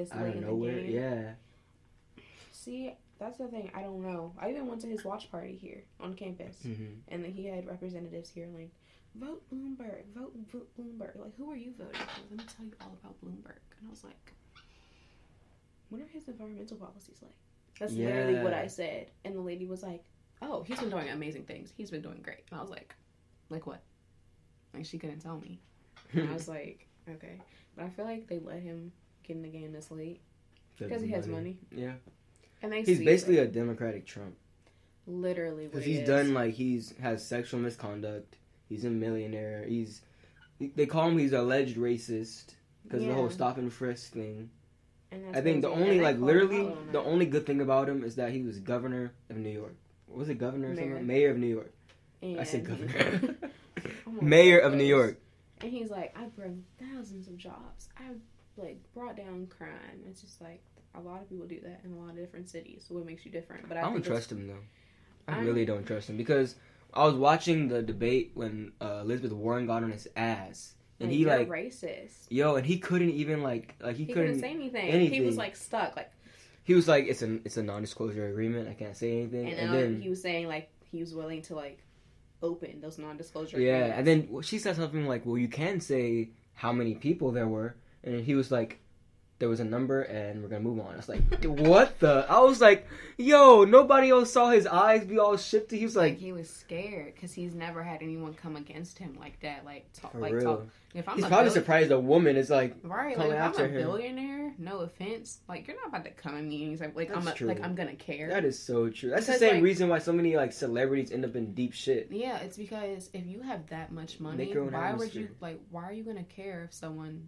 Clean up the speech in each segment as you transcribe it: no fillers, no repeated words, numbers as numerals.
this out late of in nowhere. the game. Yeah. See, that's the thing. I don't know. I even went to his watch party here on campus, and then he had representatives here like, vote Bloomberg, vote Bloomberg. Like, who are you voting for? Let me tell you all about Bloomberg. And I was like, what are his environmental policies like? That's literally what I said. And the lady was like, oh, he's been doing amazing things. He's been doing great. And I was like what? Like, she couldn't tell me. And I was like, okay. But I feel like they let him get in the game this late because he has money. Yeah. And he's basically a Democratic Trump. Literally, what he's done like has sexual misconduct. He's a millionaire. They call him he's alleged racist because of the whole stop and frisk thing. And I think the only the only good thing about him is that he was governor of New York. What was it, governor or something? Mayor of New York. And I said governor. Mayor of New York. And he's like, I brought thousands of jobs. I like brought down crime. It's just like a lot of people do that in a lot of different cities. So what makes you different? But I don't trust him though. I really don't trust him because I was watching the debate when Elizabeth Warren got on his ass. And he you're racist. Yo, and he couldn't even he couldn't say anything. He was like stuck. Like he was like, it's a non-disclosure agreement. I can't say anything. And then he was saying like he was willing to like open those non-disclosure agreements. Yeah, and then she said something like, well, you can say how many people there were, and he was like, there was a number and we're gonna move on. I was like, what the? I was like, yo, nobody else saw his eyes be all shifty. He was like he was scared because he's never had anyone come against him like that. Like talk, If he's probably surprised a woman is like right. Like if I'm a billionaire, no offense, like you're not about to come at me and he's I'm gonna care. That is so true. That's the same reason why so many like celebrities end up in deep shit. Yeah, it's because if you have that much money, why are you gonna care if someone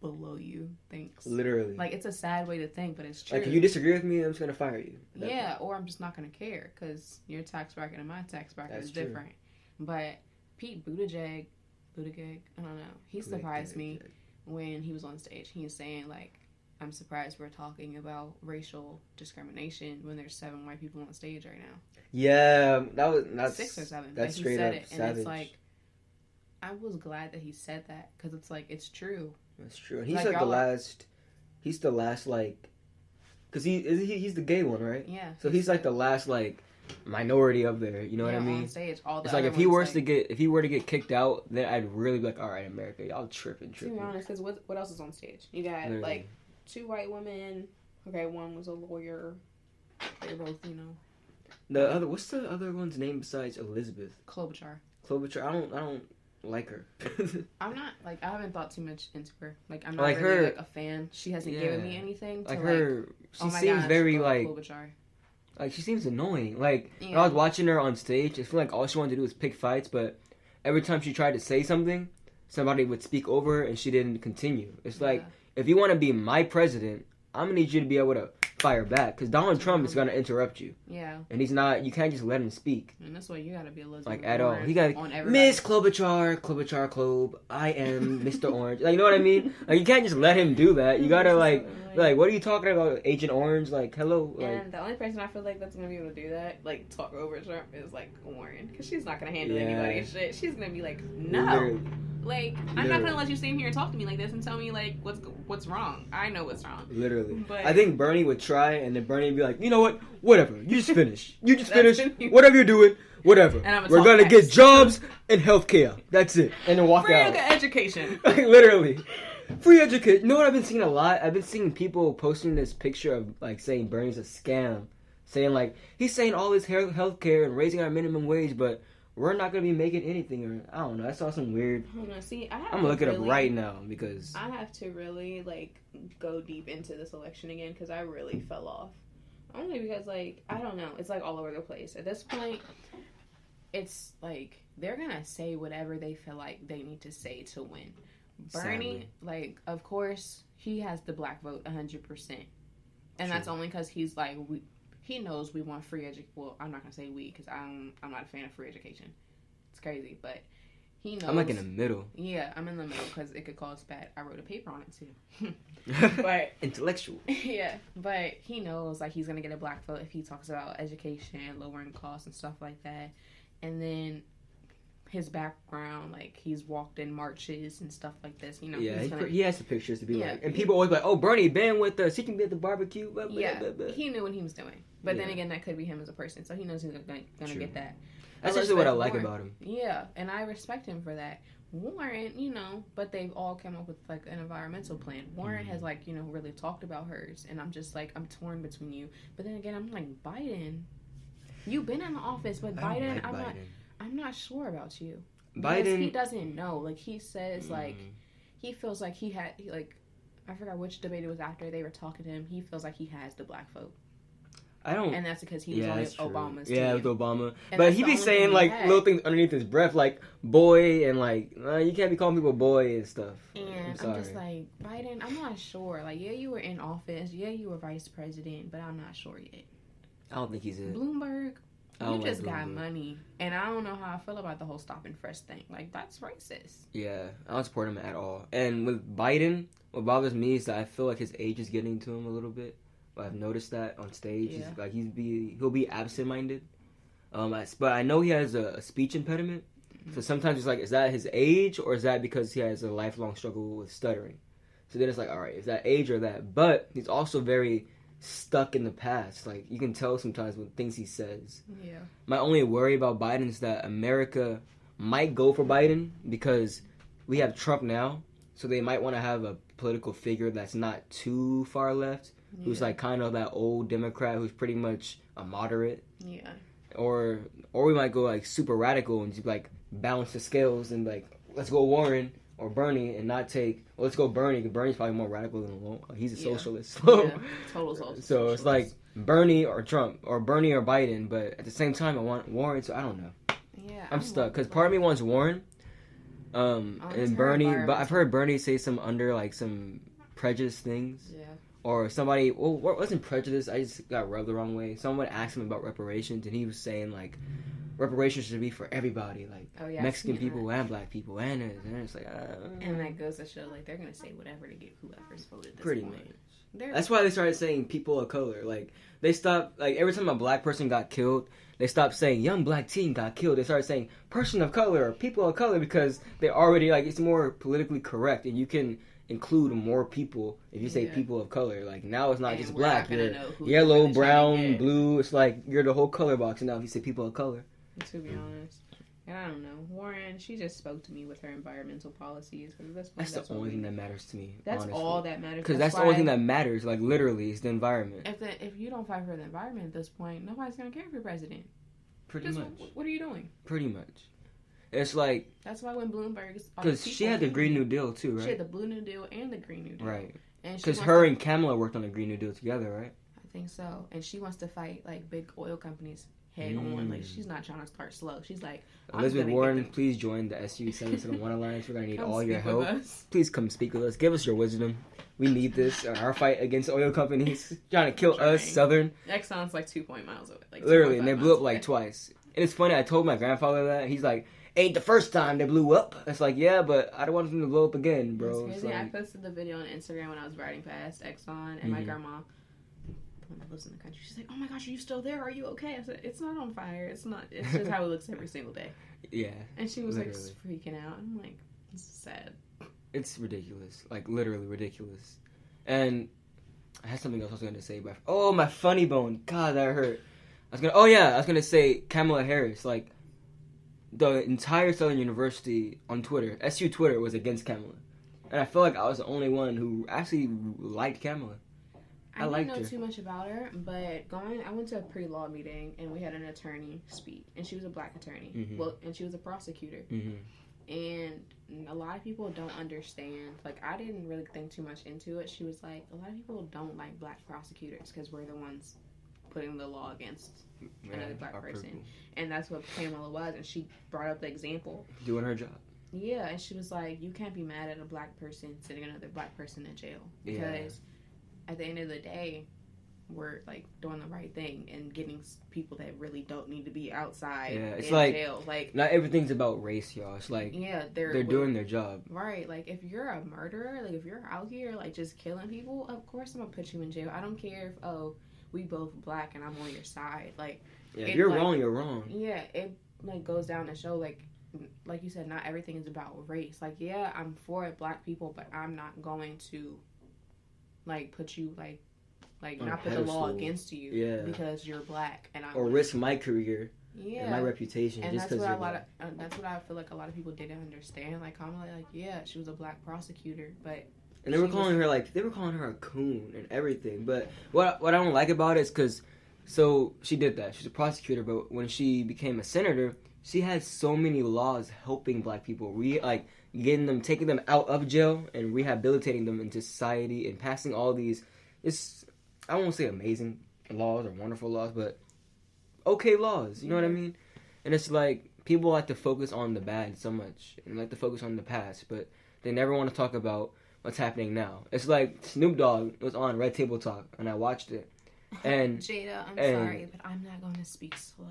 below you thinks? Literally. Like, it's a sad way to think, but it's true. Like, if you disagree with me, I'm just gonna fire you. Yeah, or I'm just not gonna care because your tax bracket and my tax bracket is different. But Pete Buttigieg, I don't know, he surprised me when he was on stage. He was saying like, I'm surprised we're talking about racial discrimination when there's 7 white people on stage right now. Yeah, that's 6 or 7. That's straight up savage. And it's like, I was glad that he said that because it's like, it's true. That's true. And he's like the last. He's the last like, cause he's the gay one, right? Yeah. So he's like the last like minority up there. You know what I mean? On stage, all the it's like if he were to get kicked out, then I'd really be like, all right, America, y'all tripping. To be honest, because what else is on stage? You got like 2 white women. Okay, one was a lawyer. They're both, What's the other one's name besides Elizabeth? Klobuchar. I don't like her. I'm not I haven't thought too much into her. Like I'm not really a fan. She hasn't given me anything. She seems very Klobuchar. Like she seems annoying. Like when I was watching her on stage, I feel like all she wanted to do was pick fights. But every time she tried to say something, somebody would speak over her, and she didn't continue. It's like if you want to be my president, I'm gonna need you to be able to fire back because Donald Trump is gonna interrupt you. Yeah. And he's not. You can't just let him speak. And that's why you gotta be Elizabeth. Like at all. He got Miss Klobuchar, Klob. I am Mr. Orange. Like you know what I mean? Like you can't just let him do that. You gotta like what are you talking about, Agent Orange? Like hello. Like, and the only person I feel like that's gonna be able to do that, like talk over Trump, is like Warren, because she's not gonna handle anybody's shit. She's gonna be like, no. Literally. Like, I'm not gonna let you stand here and talk to me like this and tell me like what's wrong. I know what's wrong. Literally. But I think Bernie would try, and then Bernie would be like, you know what? Whatever. You just finish. Whatever you're doing. Whatever. We're gonna get jobs and healthcare. That's it. And then walk out. Free education. Like literally. Free education. You know what I've been seeing a lot? I've been seeing people posting this picture of like saying Bernie's a scam. Saying like he's saying all this healthcare and raising our minimum wage, but we're not gonna be making anything, or I don't know. I saw some weird. I don't know. See, I'm gonna look it up right now because I have to really like go deep into this election again because I really fell off. Only because like I don't know. It's like all over the place at this point. It's like they're gonna say whatever they feel like they need to say to win. Bernie, like, of course, he has the black vote 100%, and that's only because he's like he knows we want free education. Well, I'm not gonna say we because I'm not a fan of free education. It's crazy, but he knows. I'm like in the middle. Yeah, I'm in the middle because it could cause bad. I wrote a paper on it too. But intellectual. Yeah, but he knows like he's gonna get a black vote if he talks about education, lowering costs and stuff like that, and then his background, like he's walked in marches and stuff like this. Yeah, he has the pictures to be like, and people always like, "Oh, Bernie been with us. He can be at the barbecue." Blah, blah, yeah, blah, blah. He knew what he was doing, but then again, that could be him as a person, so he knows he's gonna get that. That's actually what I like about him. Yeah, and I respect him for that. Warren, but they've all come up with like an environmental plan. Warren has like really talked about hers, and I'm just like I'm torn between you. But then again, I'm like Biden. You've been in the office, but Biden, I'm not sure about you. Biden, because he doesn't know. Like he says, like he feels like he had like I forgot which debate it was after they were talking to him. He feels like he has the black vote. I don't, and that's because he was on Obama's team. Yeah, with Obama. But he be saying like little things underneath his breath, like boy, and like you can't be calling people boy and stuff. And I'm just like Biden. I'm not sure. Like you were in office. Yeah, you were vice president, but I'm not sure yet. I don't think he's it. Bloomberg. You just got money, and I don't know how I feel about the whole stop and frisk thing. Like that's racist. Yeah, I don't support him at all. And with Biden, what bothers me is that I feel like his age is getting to him a little bit. I've noticed that on stage. Yeah. Like he'll be absent-minded. But I know he has a speech impediment. Mm-hmm. So sometimes it's like, is that his age or is that because he has a lifelong struggle with stuttering? So then it's like, all right, is that age or that? But he's also very stuck in the past. Like you can tell sometimes with things he says. Yeah. My only worry about Biden is that America might go for Biden because we have Trump now. So they might want to have a political figure that's not too far left. Yeah. Who's like kind of that old Democrat who's pretty much a moderate. Yeah. Or we might go like super radical and just like balance the scales and like let's go Warren or Bernie and not take let's go Bernie because Bernie's probably more radical than he's a socialist. So, total socialist. So it's like Bernie or Trump or Bernie or Biden, but at the same time I want Warren. So I don't know. Yeah. I'm stuck because part of me wants Warren. And Bernie, but I've heard Bernie say some prejudice things. Yeah. Or somebody, what wasn't prejudice? I just got rubbed the wrong way. Someone asked him about reparations, and he was saying like, reparations should be for everybody, like Mexican people and black people, and it's like. And that goes to show like they're gonna say whatever to get whoever's voted. Pretty much. That's why they started saying people of color. Like they stopped. Like every time a black person got killed, they stopped saying young black teen got killed. They started saying person of color or people of color because they already like it's more politically correct, and you can include more people if you say people of color. Like now it's not just black. You're yellow, brown, blue. It's like you're the whole color box. And now if you say people of color. To be honest. And I don't know. Warren, she just spoke to me with her environmental policies. That's the only thing that matters to me. That's honestly. All that matters. Because that's the only thing that matters. Like literally, is the environment. If you don't fight for the environment at this point, nobody's gonna care if you're president. Pretty much. What are you doing? Pretty much. It's like that's why when Bloomberg's because she had the Green New Deal too, right? She had the Blue New Deal and the Green New Deal, right? And because her and Kamala worked on the Green New Deal together, right? I think so. And she wants to fight like big oil companies head on. Like she's not trying to start slow. She's like Elizabeth Warren, please join the SU 771 Alliance. We're gonna need all your help. Please come speak with us. Give us your wisdom. We need this in our fight against oil companies trying to kill us. Southern Exxon's like 2 miles away. Like literally, and they blew up like twice. And it's funny. I told my grandfather that he's like. Ain't the first time they blew up. It's like, yeah, but I don't want them to blow up again, bro. It's crazy. I posted the video on Instagram when I was riding past Exxon, and my grandma, the one that lives in the country, she's like, oh my gosh, are you still there? Are you okay? I said, it's not on fire. It's not. It's just how it looks every single day. Yeah. And she was literally. Like freaking out. I'm like, this is sad. It's ridiculous. Like, literally ridiculous. And I had something else I was going to say. But my funny bone. God, that hurt. I was going to say Kamala Harris. Like, the entire Southern University on Twitter, SU Twitter, was against Kamala. And I feel like I was the only one who actually liked Kamala. I didn't know too much about her, but I went to a pre-law meeting, and we had an attorney speak. And she was a black attorney. Mm-hmm. Well, and she was a prosecutor. Mm-hmm. And a lot of people don't understand. Like, I didn't really think too much into it. She was like, a lot of people don't like black prosecutors because we're the ones putting the law against another black person. People. And that's what Kamala was, and she brought up the example. Doing her job. Yeah, and she was like, you can't be mad at a black person sending another black person in jail. Because at the end of the day, we're like doing the right thing and getting people that really don't need to be outside it's in like, jail. Like, not everything's about race, y'all. It's like they're doing their job. Right. Like, if you're a murderer, like if you're out here like just killing people, of course I'm gonna put you in jail. I don't care if we both black and I'm on your side. Like, if you're wrong, you're wrong. Yeah, it like goes down to show like like you said, not everything is about race. Like, yeah, I'm for Black people, but I'm not going to, like, put you, like not put the law against you because you're Black. Or risk my career. Yeah, and my reputation, and just because you're Black. That's what I feel like a lot of people didn't understand. Like, Kamala, like, yeah, she was a Black prosecutor, but and they were calling her a coon and everything. But what I don't like about it is because, so she did that. She's a prosecutor, but when she became a senator, she had so many laws helping Black people, taking them out of jail and rehabilitating them into society, and passing all these. I won't say amazing laws or wonderful laws, but okay laws, you know what I mean? And it's like, people like to focus on the bad so much and like to focus on the past, but they never want to talk about what's happening now. It's like Snoop Dogg was on Red Table Talk, and I watched it. And Jada, I'm sorry, but I'm not going to speak slow.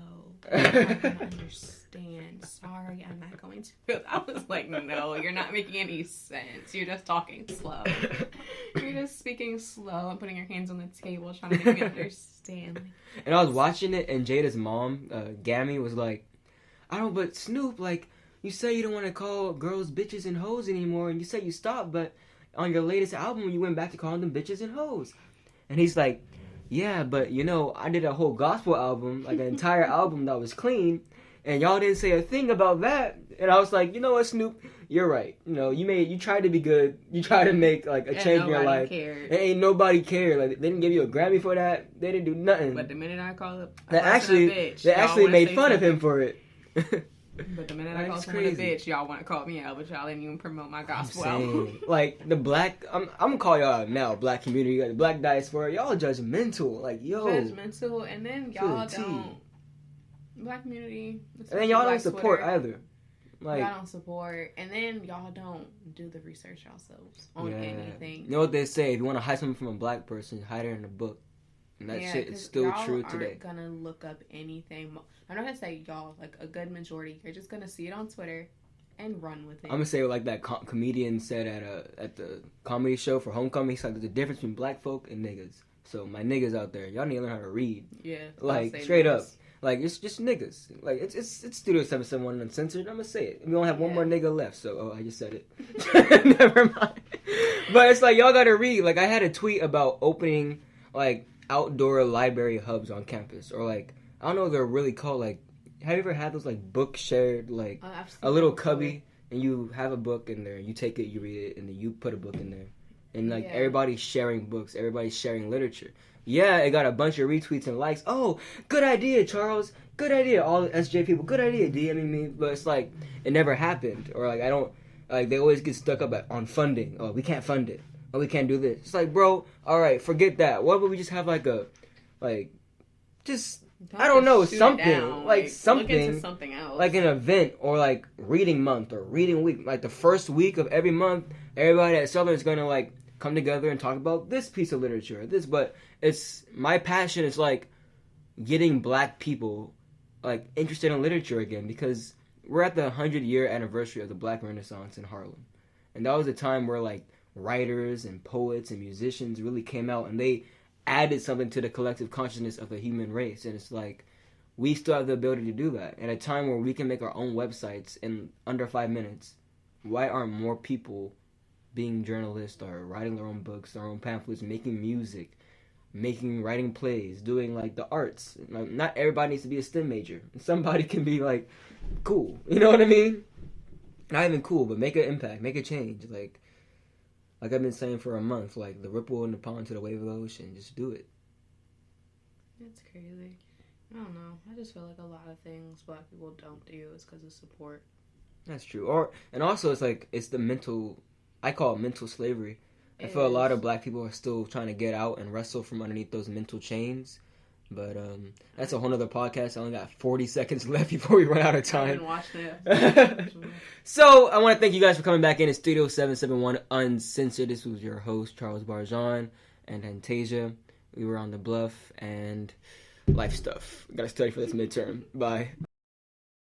I'm not going to understand. Sorry, I'm not going to. I was like, no, you're not making any sense. You're just talking slow. You're just speaking slow and putting your hands on the table trying to make me understand. And I was watching it, and Jada's mom, Gammy, was like, but Snoop, like, you say you don't want to call girls bitches and hoes anymore, and you say you stopped, but on your latest album, you went back to calling them bitches and hoes. And he's like, yeah, but, I did a whole gospel album, like an entire album that was clean, and y'all didn't say a thing about that. And I was like, you know what, Snoop, you're right. You tried to be good. You tried to make, like, a change in your life. Cared. And ain't nobody cared. Like, they didn't give you a Grammy for that. They didn't do nothing. But the minute I call it they actually made fun of him for it. But the minute I call someone a bitch, y'all want to call me out, but y'all didn't even promote my gospel album. Like, the Black, I'm gonna call y'all out now, Black community, the Black diaspora, y'all judgmental. Like, yo. Judgmental, and then y'all don't. Black community. And then y'all don't support Twitter, either. Like, y'all don't support, and then y'all don't do the research yourselves on anything. You know what they say? If you want to hide something from a Black person, hide it in a book. And that shit is still true today. Y'all aren't gonna look up anything. I'm not gonna say y'all, like a good majority. You're just gonna see it on Twitter and run with it. I'm gonna say like that comedian said at the comedy show for Homecoming. He's like, there's a difference between Black folk and niggas. So my niggas out there, y'all need to learn how to read. Yeah. Like, straight up. Like, it's just niggas. Like, it's Studio 771 Uncensored. I'm gonna say it. We only have one more nigga left, so I just said it. Never mind. But it's like, y'all gotta read. Like, I had a tweet about opening like outdoor library hubs on campus, or like, I don't know what they're really called. Like, have you ever had those like book shared, like a little cubby, and you have a book in there, you take it, you read it, and then you put a book in there, and like everybody's sharing books, everybody's sharing literature. Yeah, it got a bunch of retweets and likes. Oh, good idea, Charles. Good idea. All the SJ people, good idea, DMing me. But it's like, it never happened. Or like, I don't, like, they always get stuck up on funding. Oh, we can't fund it. Oh, we can't do this. It's like, bro, all right, forget that. What would we just have I don't know, something. Like, something. Look into something else. Like an event, or like reading month, or reading week. Like, the first week of every month, everybody at Southern is going to, like, come together and talk about this piece of literature, but it's my passion is like getting Black people like interested in literature again, because we're at the 100-year anniversary of the Black Renaissance in Harlem, and that was a time where like writers and poets and musicians really came out and they added something to the collective consciousness of the human race. And it's like, we still have the ability to do that at a time where we can make our own websites in under 5 minutes. Why aren't more people being journalists, or writing their own books, their own pamphlets, making music, writing plays, doing like the arts? Like, not everybody needs to be a STEM major. Somebody can be like cool, you know what I mean? Not even cool, but make an impact, make a change. Like I've been saying for a month, like the ripple in the pond to the wave of the ocean, just do it. It's crazy. I don't know. I just feel like a lot of things Black people don't do is because of support. That's true. And also it's like, it's the mental, I call it mental slavery. I feel a lot of Black people are still trying to get out and wrestle from underneath those mental chains. But that's a whole nother podcast. I only got 40 seconds left before we run out of time. I didn't watch that. So I want to thank you guys for coming back in to Studio 771 Uncensored. This was your host, Charles Barjon, and Antasia. We were on the bluff and life stuff. Got to study for this midterm. Bye.